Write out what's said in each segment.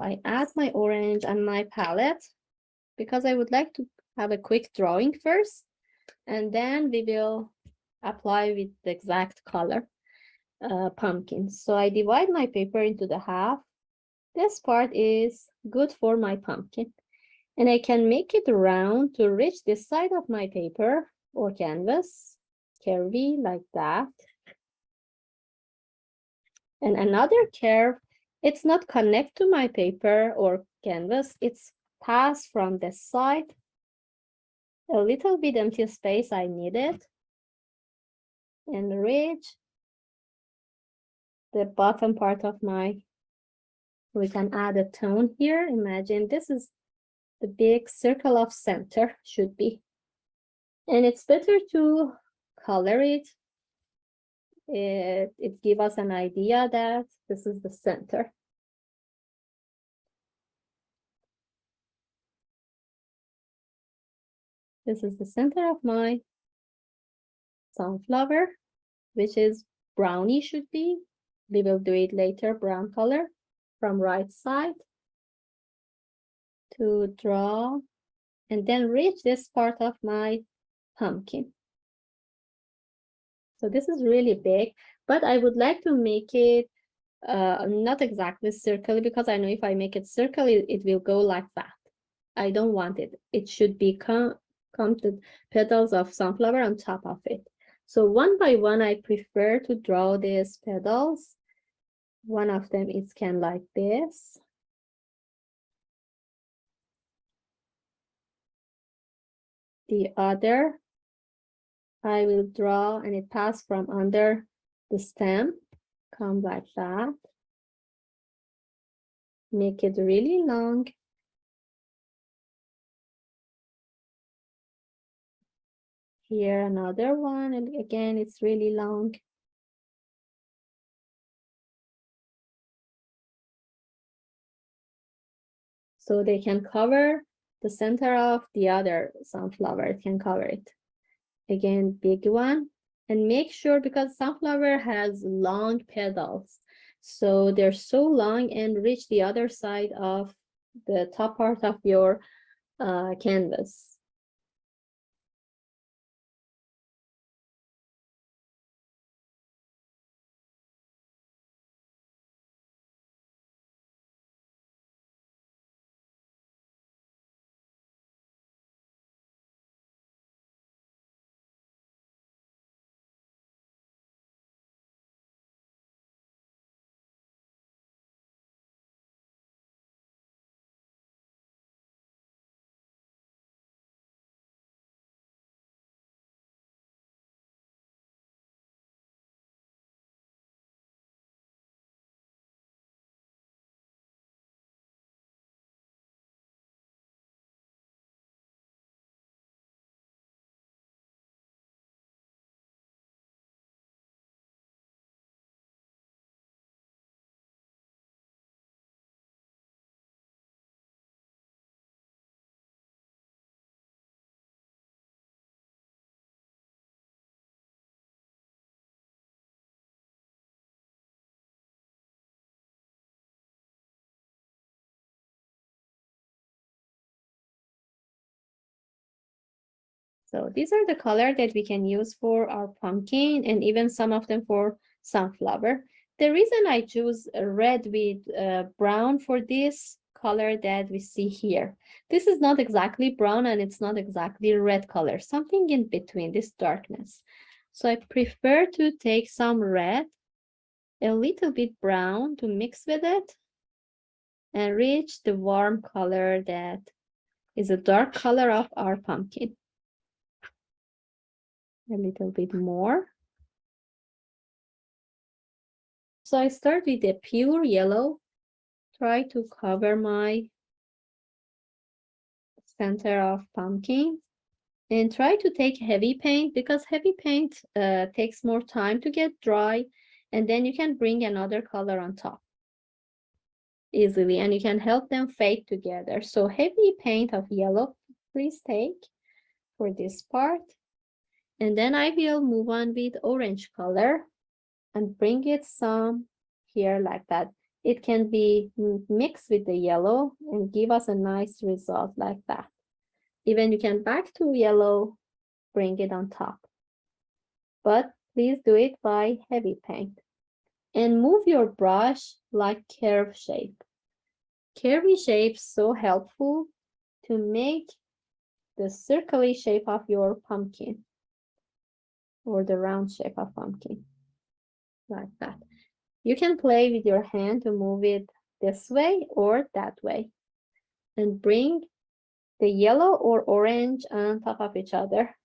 I add my orange and my palette because I would like to have a quick drawing first, and then we will apply with the exact color pumpkin. So I divide my paper into the half. This part is good for my pumpkin, and I can make it round to reach this side of my paper or canvas, curvy like that. And another curve, it's not connect to my paper or canvas, it's pass from the side a little bit empty space I needed and reach the bottom part of my, we can add a tone here. Imagine this is the big circle of center should be. And it's better to color it. It gives us an idea that this is the center. This is the center of my sunflower, which is browny should be. We will do it later, brown color from right side to draw and then reach this part of my pumpkin. So this is really big, but I would like to make it not exactly circular because I know if I make it circular, it will go like that. I don't want it. It should be come the petals of sunflower on top of it. So one by one, I prefer to draw these petals. One of them is kind of like this. The other, I will draw and it pass from under the stem, come like that. Make it really long. Here another one, and again, it's really long. So they can cover the center of the other sunflower, it can cover it. Again, big one. And make sure, because sunflower has long petals, so they're so long and reach the other side of the top part of your canvas. So these are the color that we can use for our pumpkin and even some of them for sunflower. The reason I choose red with brown for this color that we see here. This is not exactly brown and it's not exactly red color, something in between, this darkness. So I prefer to take some red, a little bit brown to mix with it and reach the warm color that is a dark color of our pumpkin. A little bit more. So I start with a pure yellow, try to cover my center of pumpkin and try to take heavy paint because heavy paint takes more time to get dry, and then you can bring another color on top easily and you can help them fade together. So heavy paint of yellow, please take for this part. And then I will move on with orange color and bring it some here like that. it can be mixed with the yellow and give us a nice result like that. Even you can back to yellow, bring it on top. But please do it by heavy paint. And move your brush like curve shape. Curvy shapes so helpful to make the circular shape of your pumpkin or the round shape of pumpkin like that. You can play with your hand to move it this way or that way and bring the yellow or orange on top of each other.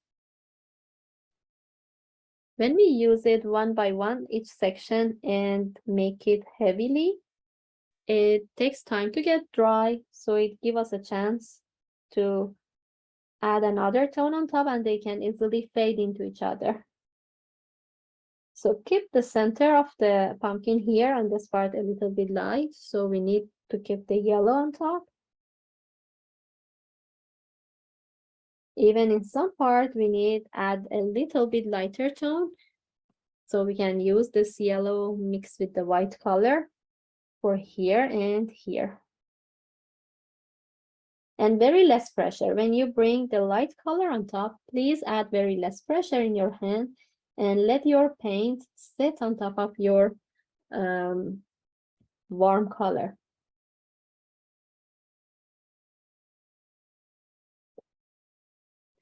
When we use it one by one, each section, and make it heavily, it takes time to get dry, so it gives us a chance to add another tone on top and they can easily fade into each other. So keep the center of the pumpkin here on this part a little bit light, so we need to keep the yellow on top. Even in some part, we need add a little bit lighter tone, so we can use this yellow mixed with the white color for here and here. And very less pressure. When you bring the light color on top, please add very less pressure in your hand and let your paint sit on top of your warm color.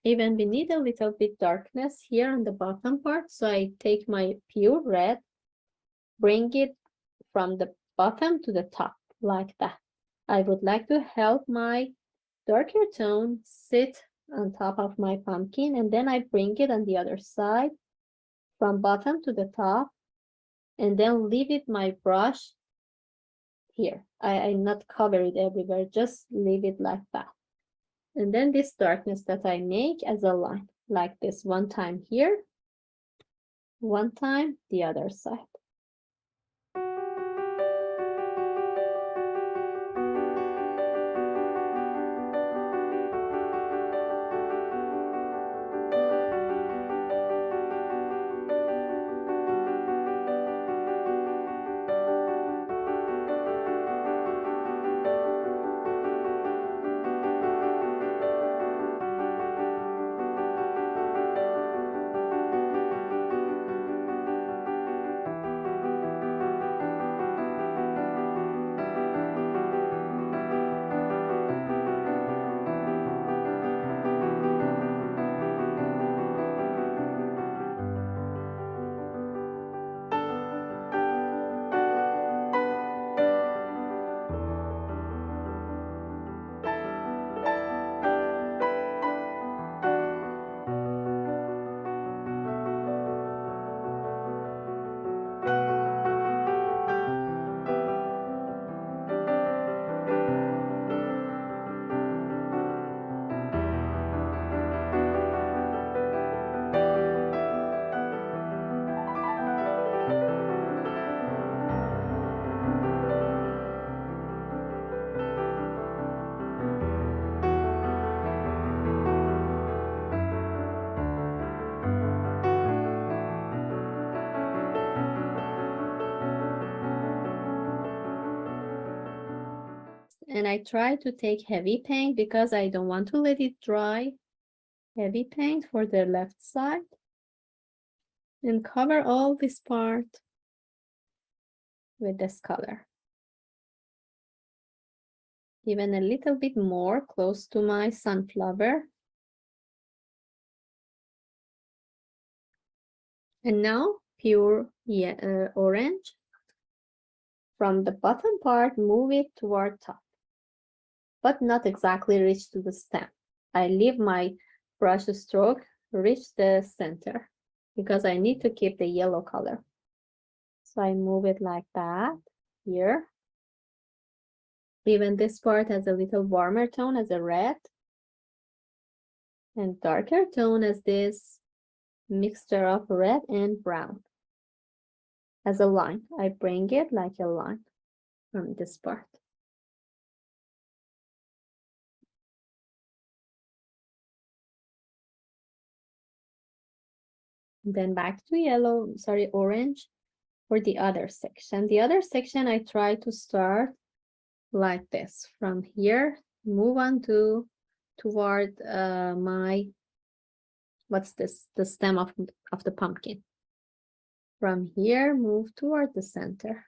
Even we need a little bit darkness here on the bottom part, so I take my pure red, bring it from the bottom to the top like that. I would like to help my darker tone sit on top of my pumpkin, and then I bring it on the other side from bottom to the top, and then leave it my brush here. I not cover it everywhere, just leave it like that. And then this darkness that I make as a line, like this, one time here, one time the other side. And I try to take heavy paint because I don't want to let it dry. Heavy paint for the left side. And cover all this part with this color. Even a little bit more close to my sunflower. And now pure orange. From the bottom part, move it toward top, but not exactly reach to the stem. I leave my brush stroke reach the center because I need to keep the yellow color. So I move it like that here. Even this part has a little warmer tone as a red and darker tone as this mixture of red and brown. As a line, I bring it like a line from this part. Then back to yellow, sorry, orange. for the other section. The other section, I try to start like this. From here, move on toward my, what's this? The stem of the pumpkin. From here, move toward the center.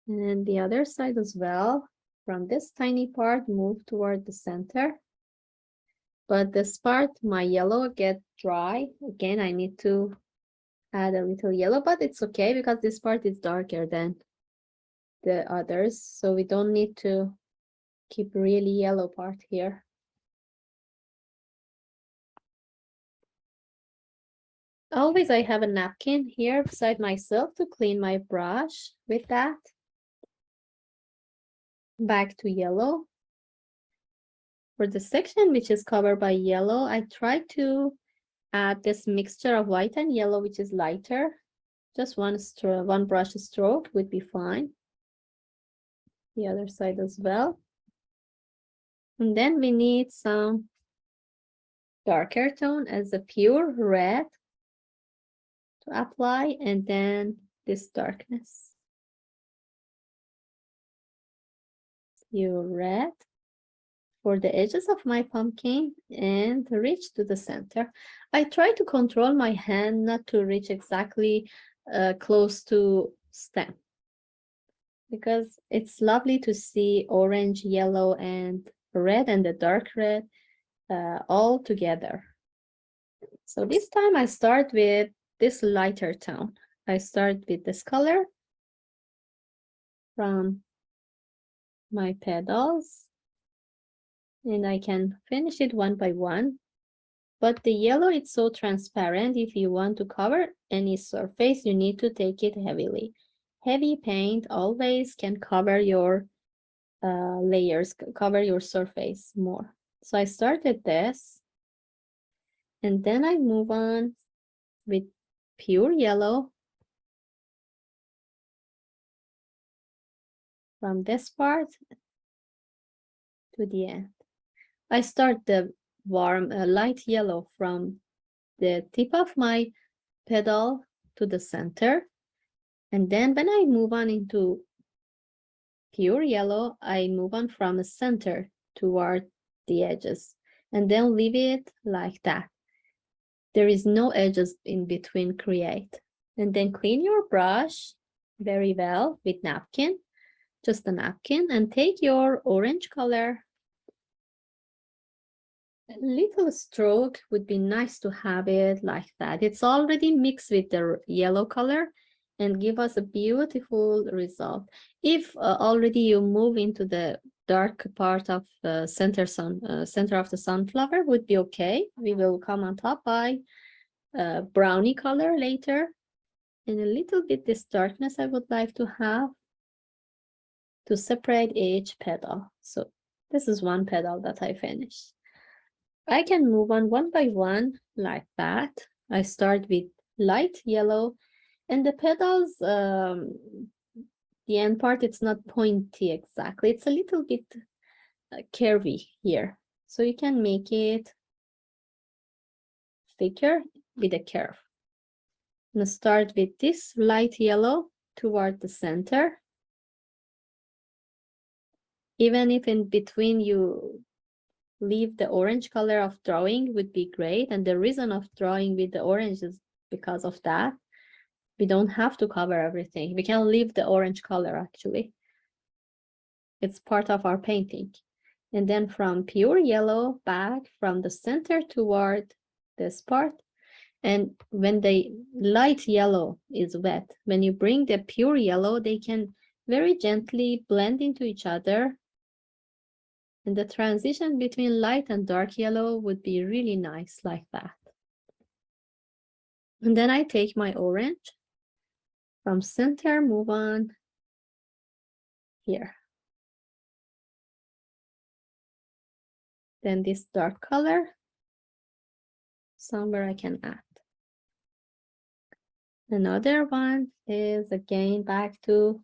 And the other side as well. From this tiny part, move toward the center. But this part, my yellow get dry. Again, I need to add a little yellow, but it's okay because this part is darker than the others. So we don't need to keep really yellow part here. Always I have a napkin here beside myself to clean my brush with that. Back to yellow. For the section which is covered by yellow, I try to add this mixture of white and yellow, which is lighter. Just one brush stroke would be fine. The other side as well. And then we need some darker tone as a pure red to apply, and then this darkness. Pure red for the edges of my pumpkin and reach to the center. I try to control my hand not to reach exactly close to stem, because it's lovely to see orange, yellow, and red, and the dark red all together. So this time I start with this lighter tone. I start with this color from my petals, and I can finish it one by one. But the yellow, it's so transparent. If you want to cover any surface, you need to take it heavily. Heavy paint always can cover your layers, cover your surface more. So I started this, and then I move on with pure yellow from this part to the end. I start the warm light yellow from the tip of my petal to the center, and then when I move on into pure yellow, I move on from the center toward the edges, and then leave it like that. There is no edges in between create. And then clean your brush very well with napkin, just a napkin, and take your orange color. A little stroke would be nice to have it like that. It's already mixed with the yellow color and give us a beautiful result. If already you move into the dark part of the center of the sunflower, would be okay. We will come on top by brownie color later. And a little bit this darkness I would like to have to separate each petal. So this is one petal that I finished. I can move on one by one like that. I start with light yellow, and the petals, the end part, it's not pointy exactly. It's a little bit curvy here. So you can make it thicker with a curve. I'm gonna start with this light yellow toward the center. Even if in between you leave the orange color of drawing would be great. And the reason of drawing with the orange is because of that. We don't have to cover everything. We can leave the orange color actually. It's part of our painting. And then from pure yellow back from the center toward this part. And when the light yellow is wet, when you bring the pure yellow, they can very gently blend into each other. And the transition between light and dark yellow would be really nice like that. And then I take my orange from center, move on here. Then this dark color, somewhere I can add. Another one is again back to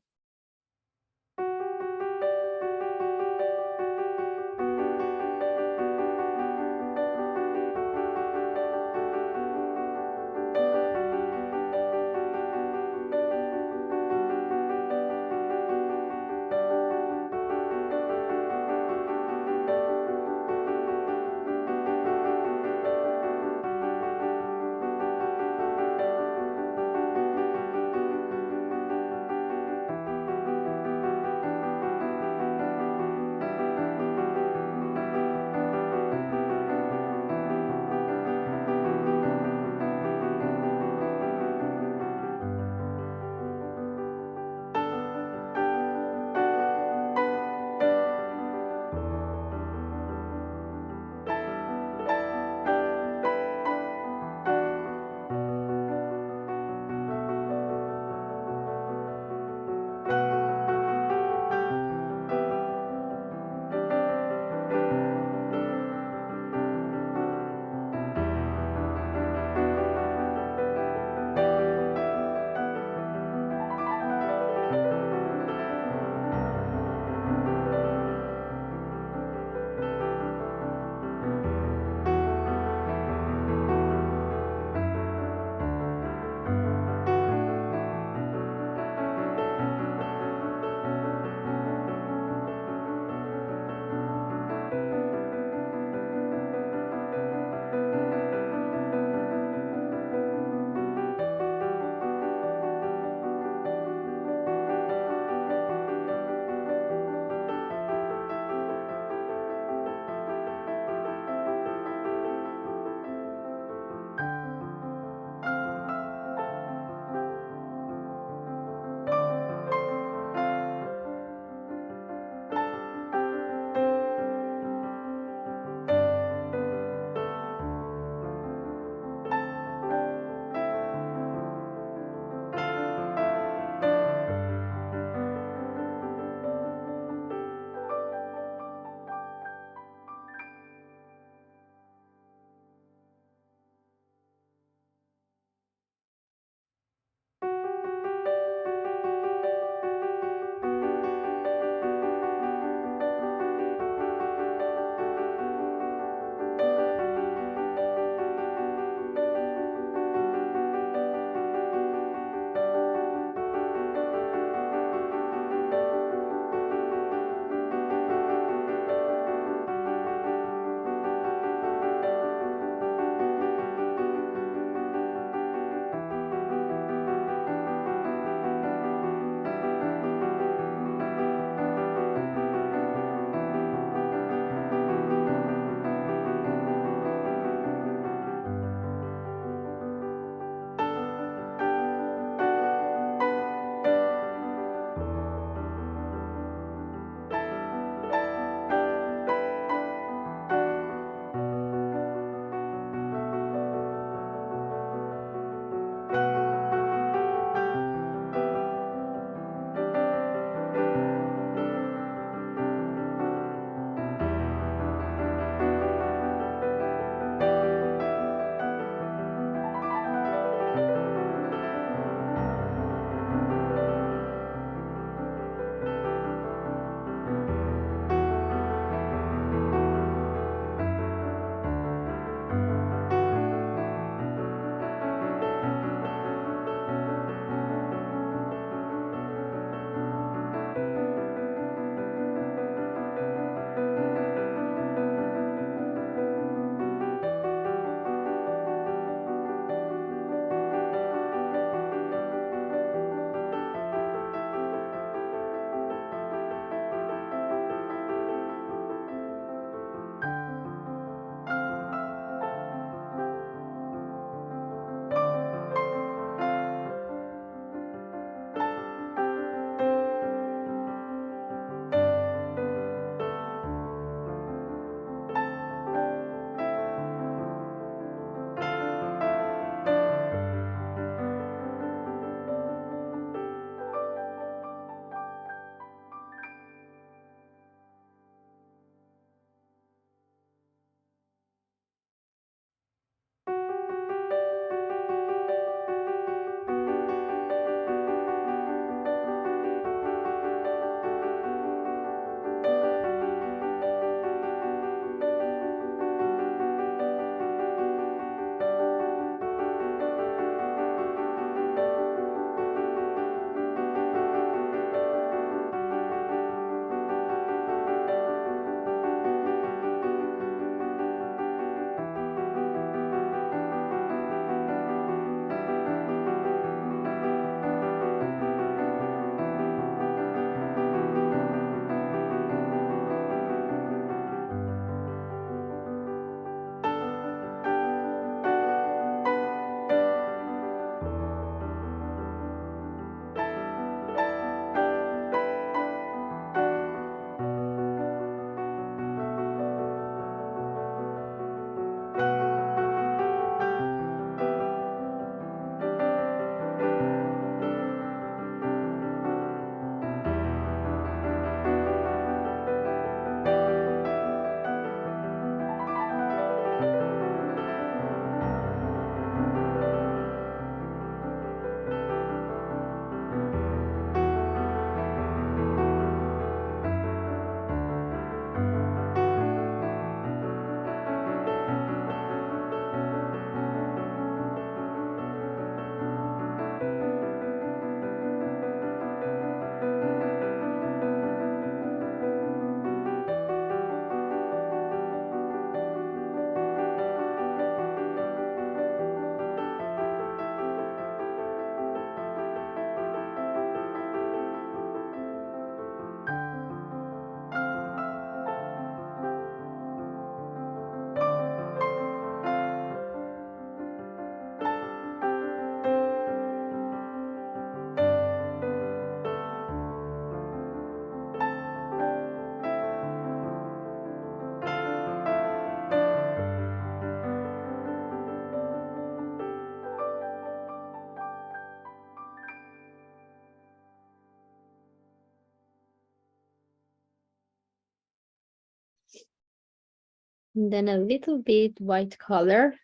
And then a little bit white color,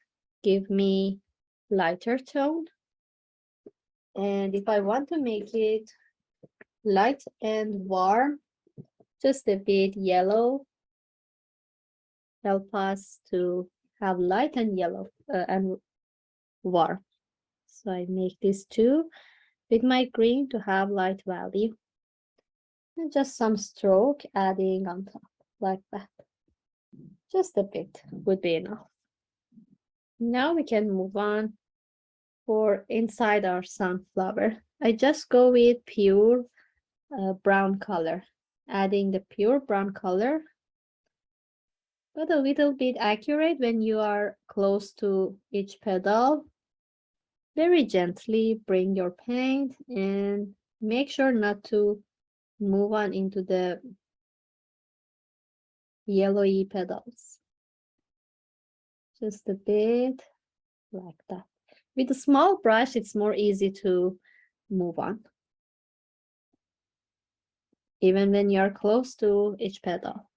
give me lighter tone. And if I want to make it light and warm, just a bit yellow, help us to have light and yellow and warm. So I make this two with my green to have light value. And just some stroke adding on top, like that. Just a bit would be enough. Now we can move on for inside our sunflower. I just go with pure brown color, adding the pure brown color, but a little bit accurate when you are close to each petal. Very gently bring your paint and make sure not to move on into the yellowy petals. Just a bit like that. With a small brush, it's more easy to move on, even when you're close to each petal.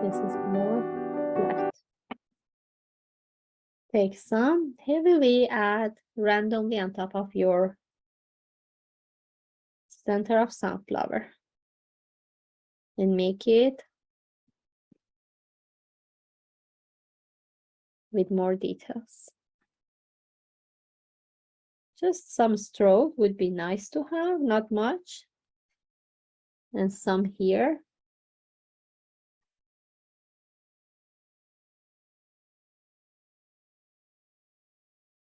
This is more light. Take some heavily, add randomly on top of your center of sunflower and make it with more details. Just some stroke would be nice to have, not much. And some here.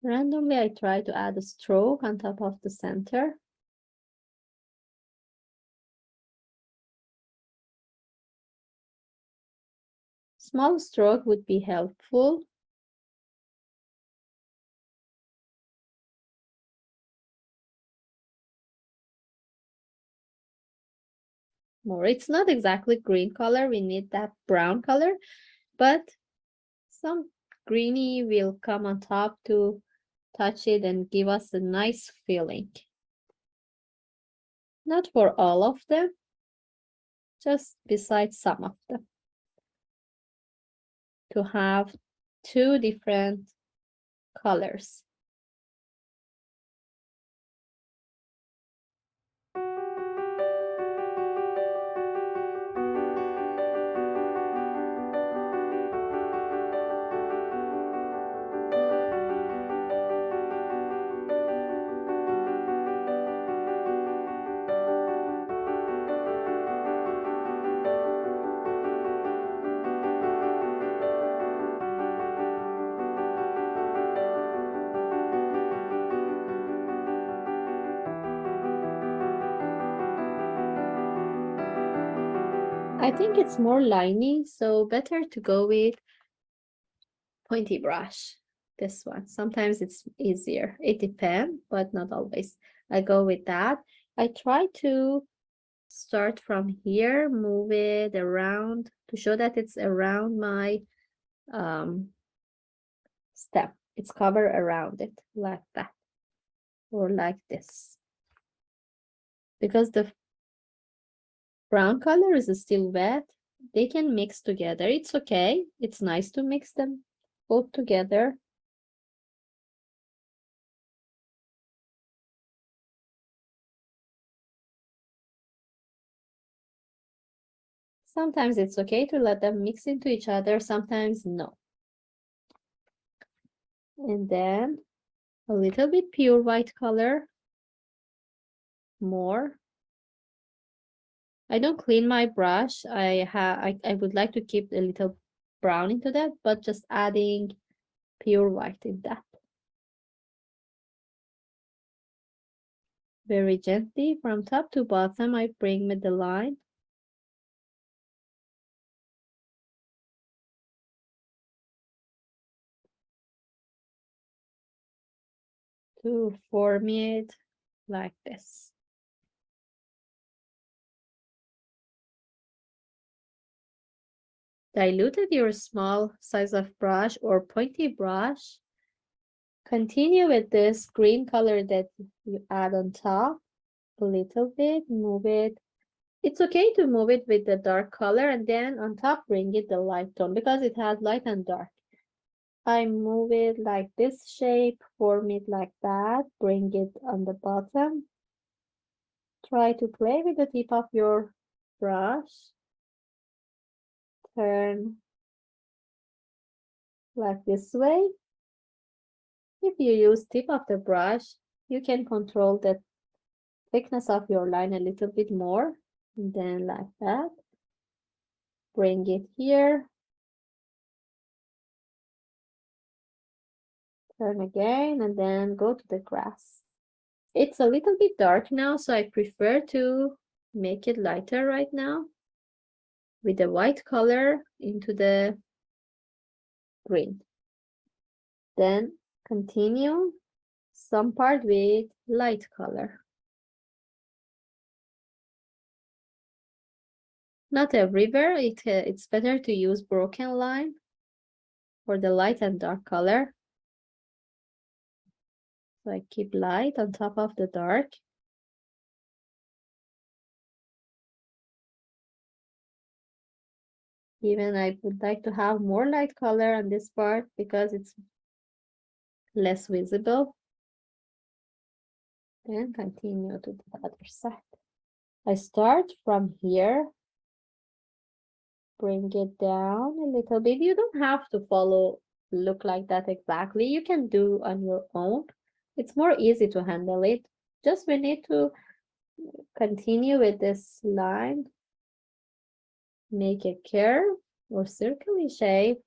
Randomly, I try to add a stroke on top of the center. Small stroke would be helpful. More, it's not exactly green color, we need that brown color, but some greeny will come on top to touch it and give us a nice feeling. Not for all of them, just beside some of them. To have two different colors. I think it's more liney, so better to go with pointy brush. This one. Sometimes it's easier. It depends, but not always. I go with that. I try to start from here, move it around to show that it's around my stem. It's covered around it like that or like this. Because the brown color is still wet, they can mix together. It's okay. It's nice to mix them both together. Sometimes it's okay to let them mix into each other, sometimes no. And then a little bit pure white color, more. I don't clean my brush. I would like to keep a little brown into that, but just adding pure white in that. Very gently from top to bottom, I bring with the line. To form it like this. Diluted your small size of brush or pointy brush. Continue with this green color that you add on top a little bit, move it. It's okay to move it with the dark color and then on top bring it the light tone because it has light and dark. I move it like this shape, form it like that, bring it on the bottom. Try to play with the tip of your brush. Turn like this way. If you use tip of the brush, you can control the thickness of your line a little bit more. And then like that. Bring it here. Turn again and then go to the grass. It's a little bit dark now, so I prefer to make it lighter right now with the white color into the green. Then continue some part with light color. Not everywhere, it's better to use broken line for the light and dark color. So I keep light on top of the dark. Even I would like to have more light color on this part because it's less visible. Then continue to the other side. I start from here, bring it down a little bit. You don't have to look like that exactly. You can do on your own. It's more easy to handle it. Just we need to continue with this line. Make a curve or circular shape.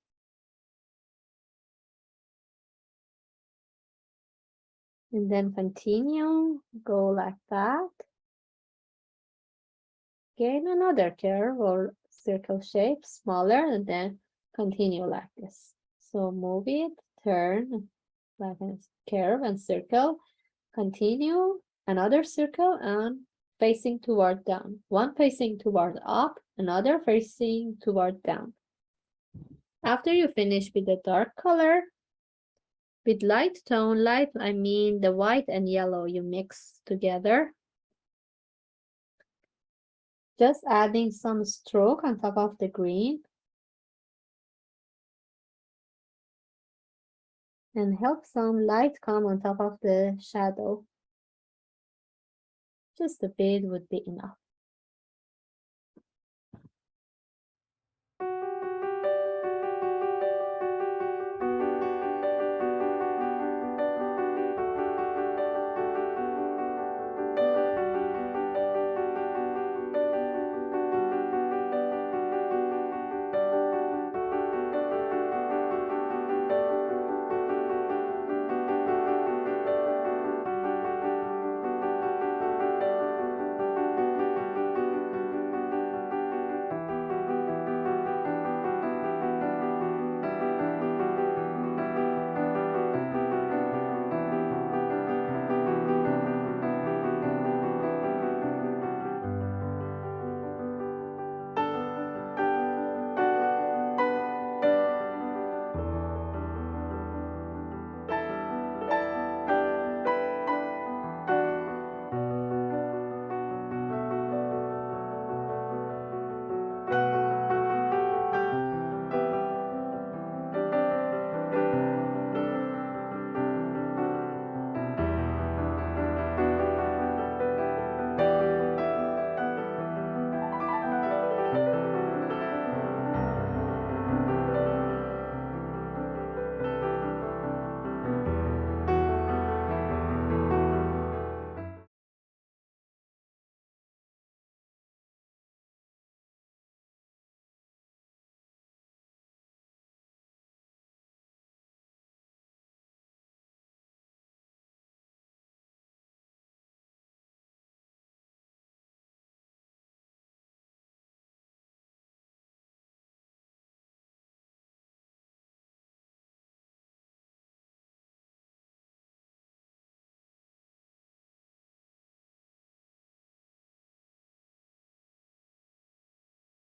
And then continue, go like that. Gain another curve or circle shape, smaller, and then continue like this. So move it, turn, like a curve and circle, continue, another circle, and facing toward down. One facing toward up, another facing toward down. After you finish with the dark color, with light tone, light, I mean the white and yellow you mix together. Just adding some stroke on top of the green. And help some light come on top of the shadow. Just a bit would be enough.